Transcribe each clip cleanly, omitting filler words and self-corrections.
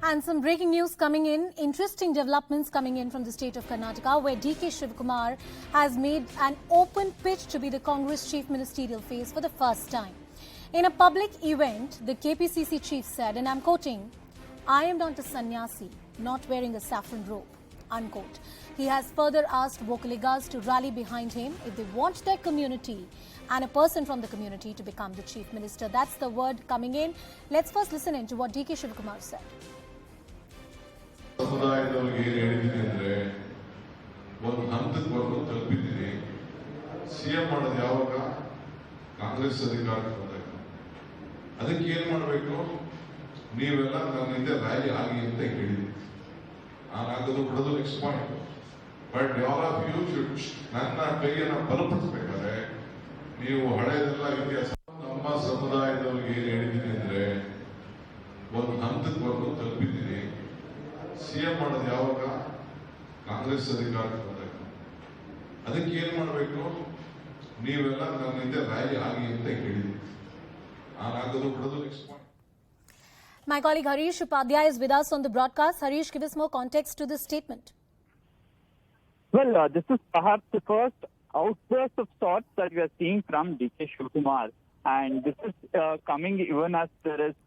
And some breaking news coming in, interesting developments coming in from the state of Karnataka, where DK Shivakumar has made an open pitch to be the Congress chief ministerial face for the first time. In a public event, the KPCC chief said, and I'm quoting, "I am not a sannyasi, not wearing a saffron robe," unquote. He has further asked Vokkaligas to rally behind him if they want their community and a person from the community to become the chief minister. That's the word coming in. Let's first listen in to what DK Shivakumar said. ಸಮುದಾಯದವರಿಗೆ ಏನು ಹೇಳಿದ್ದೀನಿ ಅಂದರೆ ಒಂದು ಹಂತದವರೆಗೂ ತಲುಪಿದ್ದೀನಿ. CM ಮಾಡೋದು ಯಾವಾಗ ಕಾಂಗ್ರೆಸ್ ಅಧಿಕಾರಕ್ಕೆ ಬಂದಾಗ ಅದಕ್ಕೆ ಏನು ಮಾಡಬೇಕು, ನೀವೆಲ್ಲ ನನ್ನ ಹಿಂದೆ ರ್ಯಾಲಿ ಆಗಿ ಅಂತ ಹೇಳಿದ್ದೀನಿ. ನಾನು ಆಗೋದು ಬಿಡೋದು next point. But all of you should ನನ್ನ ಕೈಯನ್ನು ಬಲಪಡಿಸಬೇಕಾದ್ರೆ ನೀವು ಹಳೆಯದೆಲ್ಲ ಇತಿಹಾಸ ನಮ್ಮ ಸಮುದಾಯದವರಿಗೆ ಏನು ಹೇಳಿದ್ದೀನಿ ಅಂದರೆ ಒಂದು ಹಂತದವರೆಗೂ ತಲುಪಿದ್ದೀನಿ. ಸಿಎಂ ಮಾಡೋದು ಯಾವಾಗ ಕಾಂಗ್ರೆಸ್ ಅಧಿಕಾರಕ್ಕೆ ಬಂದಾಗ ಅದಕ್ಕೆ ಏನು ಮಾಡಬೇಕು, ನೀವೆಲ್ಲ ನನ್ನ ಹಿಂದೆ ರ್ಯಾಲಿ ಆಗಿ ಅಂತ ಹೇಳಿದ್ದೀನಿ. ನಾನು ಆಗೋದು ಬಿಡೋದು next point. My colleague Harish Upadhyay is with us on the broadcast. Harish, give us more context to this statement. Well, this is perhaps the first outburst of sorts that we are seeing from DK Shivakumar. And this is coming even as there is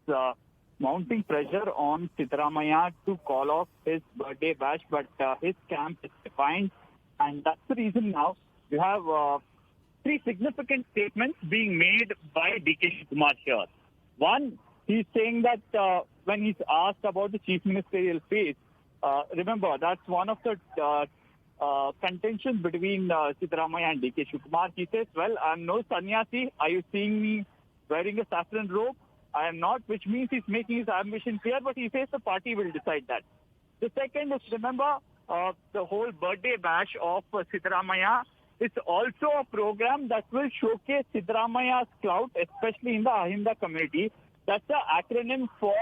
mounting pressure on Siddaramaiah to call off his birthday bash, but his camp is defined. And that's the reason now you have three significant statements being made by DK Shivakumar here. One, he's saying that when he's asked about the chief ministerial face, remember, that's one of the contentions between Siddaramaiah and DK Shivakumar. He says, well, I'm no sannyasi. Are you seeing me wearing a saffron robe? I am not, which means he's making his ambition clear, but he says the party will decide that. The second is, remember, the whole birthday bash of Siddaramaiah. It's also a program that will showcase Siddaramaiah's clout, especially in the Ahinda community. That's the acronym for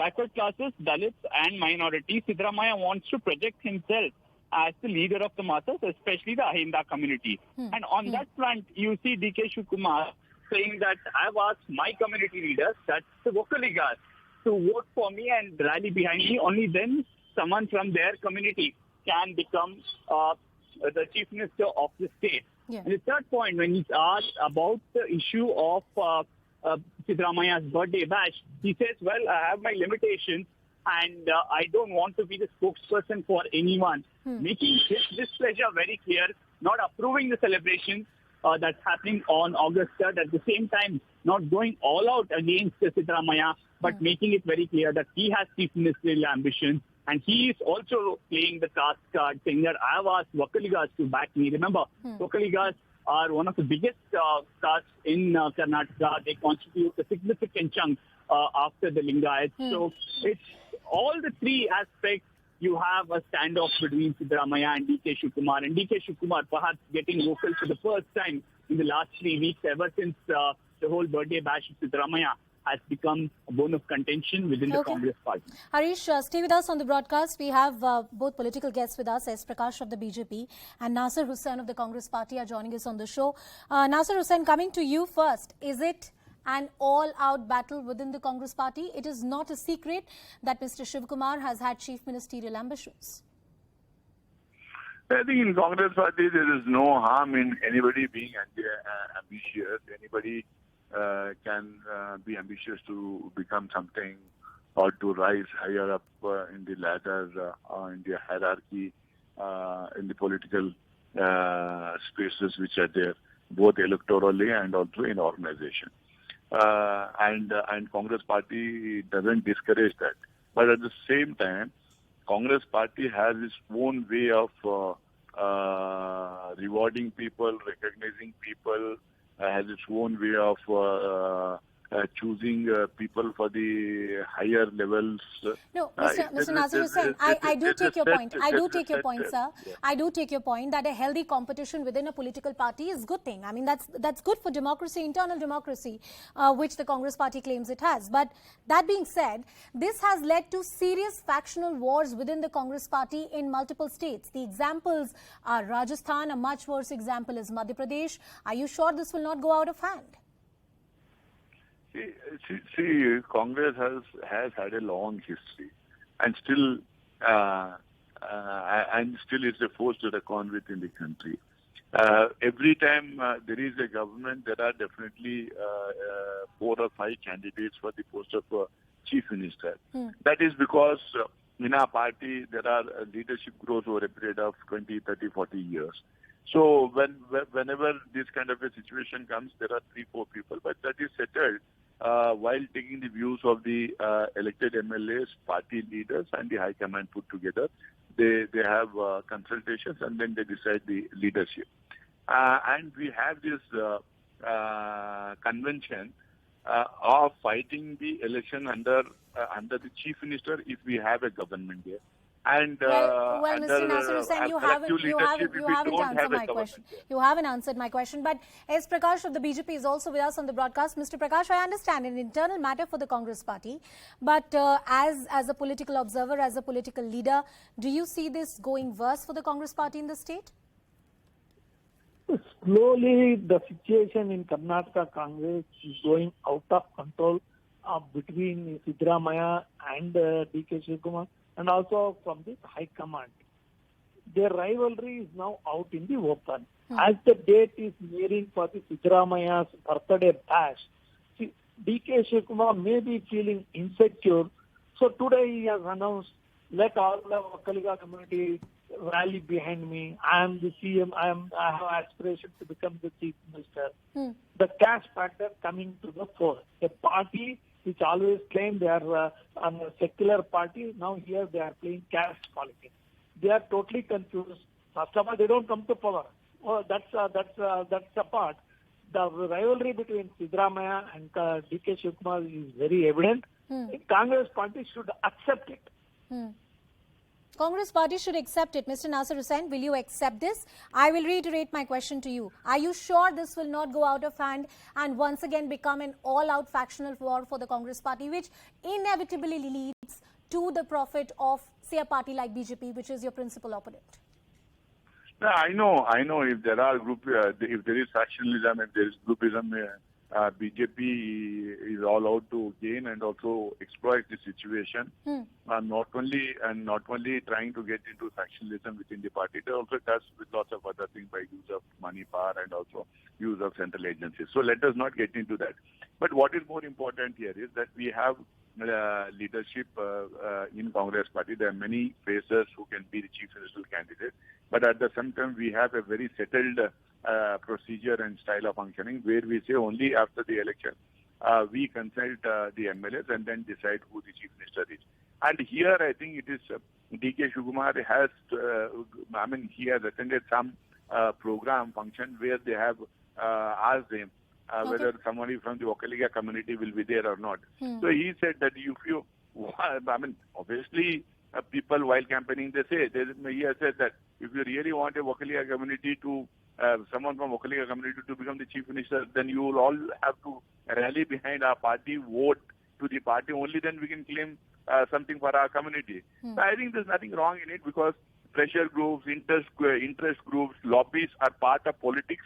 backward classes, Dalits and minorities. Siddaramaiah wants to project himself as the leader of the masses, especially the Ahinda community. And on that front, you see DK Shivakumar saying that I've asked my community leaders, that's the Vokkaliga, to vote for me and rally behind me. Only then someone from their community can become the chief minister of the state. Yeah. And the third point, when he's asked about the issue of Siddaramaiah's birthday bash, he says, well, I have my limitations and I don't want to be the spokesperson for anyone. Making his displeasure very clear, not approving the celebration that's happening on August 3rd. At the same time, not going all out against Siddaramaiah, but making it very clear that he has chief ministerial ambitions. And he is also playing the caste card, saying that I have asked Vokkaligas to back me. Remember, Vokkaligas are one of the biggest castes in Karnataka. They constitute a significant chunk after the Lingayats. So it's all the three aspects. You have a standoff between Siddaramaiah and DK Shivakumar. And DK Shivakumar perhaps getting vocal for the first time in the last 3 weeks, ever since the whole birthday bash of Siddaramaiah has become a bone of contention within the Congress party. Harish, stay with us on the broadcast. We have both political guests with us, S. Prakash of the BJP and Nasir Hussain of the Congress party are joining us on the show. Nasir Hussain, coming to you first. Is it an all-out battle within the Congress party? It is not a secret that Mr. Shivakumar has had chief ministerial ambitions. I think in Congress party there is no harm in anybody being ambitious. Anybody can be ambitious to become something or to rise higher up in the ladder, in the hierarchy, in the political spaces which are there, both electorally and also in organization. And Congress party doesn't discourage that. But at the same time, Congress party has its own way of rewarding people, recognizing people, has its own way of choosing people for the higher levels. No, Mr. Nasir Hussain, I do take your point. I do take your point, sir. Yeah. I do take your point that a healthy competition within a political party is a good thing. I mean, that's good for democracy, internal democracy, which the Congress party claims it has. But that being said, this has led to serious factional wars within the Congress party in multiple states. The examples are Rajasthan, a much worse example is Madhya Pradesh. Are you sure this will not go out of hand? See, Congress has had a long history. and still it's a force to reckon with in the country. Every time there is a government, there are definitely 4 or 5 candidates for the post of chief minister. That is because in our party there are leadership grows over a period of 20, 30, 40 years. So whenever this kind of a situation comes, there are 3, 4 people, but that is settled while taking the views of the elected MLAs, party leaders, and the high command put together. They have consultations and then they decide the leadership. And we have this convention of fighting the election under the chief minister if we have a government there. And well, Mr. Nasser Hussain, you haven't answered my question. You haven't answered my question. But S. Prakash of the BJP is also with us on the broadcast. Mr. Prakash, I understand an internal matter for the Congress party, but as a political observer, as a political leader, do you see this going worse for the Congress party in the state? Slowly, the situation in Karnataka Congress is going out of control between Siddaramaiah and DK Shivakumar, and also from the high command. Their rivalry is now out in the open. As the date is nearing for the Siddaramaiah's birthday bash, DK Shivakumar may be feeling insecure. So today he has announced, let all the Vokkaliga community rally behind me. I am the CM. I have aspiration to become the chief minister. The caste factor coming to the fore. A party which always claim they are a secular party, now here they are playing caste politics. They are totally confused. First of all, they don't come to power. Oh, that's a part. The rivalry between Siddaramaiah and DK Shivakumar is very evident. The Congress party should accept it. Congress party should accept it. Mr. Nasser Hussain, will you accept this? I will reiterate my question to you. Are you sure this will not go out of hand and once again become an all-out factional war for the Congress party, which inevitably leads to the profit of, say, a party like BJP, which is your principal opponent? No, I know. If there are if there is factionalism, if there is groupism, BJP is all out to gain and also exploit the situation. Not only trying to get into factionalism within the party, it also does with lots of other things by use of money, power, and also use of central agencies. So let us not get into that. But what is more important here is that we have leadership in Congress party. There are many faces who can be the chief ministerial candidate, but at the same time we have a very settled procedure and style of functioning where we say only after the election we consult the MLAs and then decide who the chief minister is. And here I think it is DK Shivakumar has he has attended some program function where they have asked him whether somebody from the Vokkaliga community will be there or not. So he said that obviously people while campaigning he has said that if you really want a Vokkaliga community to someone from Vokkaliga community to become the chief minister, then you will all have to rally behind our party, vote to the party. Only then we can claim something for our community. So I think there's nothing wrong in it because pressure groups, interest groups, lobbies are part of politics.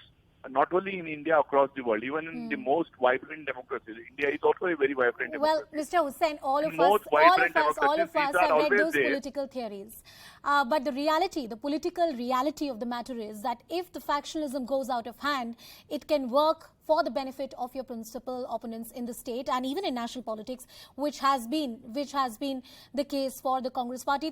Not only in India, across the world, even in the most vibrant democracies. India is also a very vibrant democracy. Well, Mr. Hussain, all of us have read those political theories. But the reality, the political reality of the matter is that if the factionalism goes out of hand, it can work for the benefit of your principal opponents in the state and even in national politics, which has been the case for the Congress party.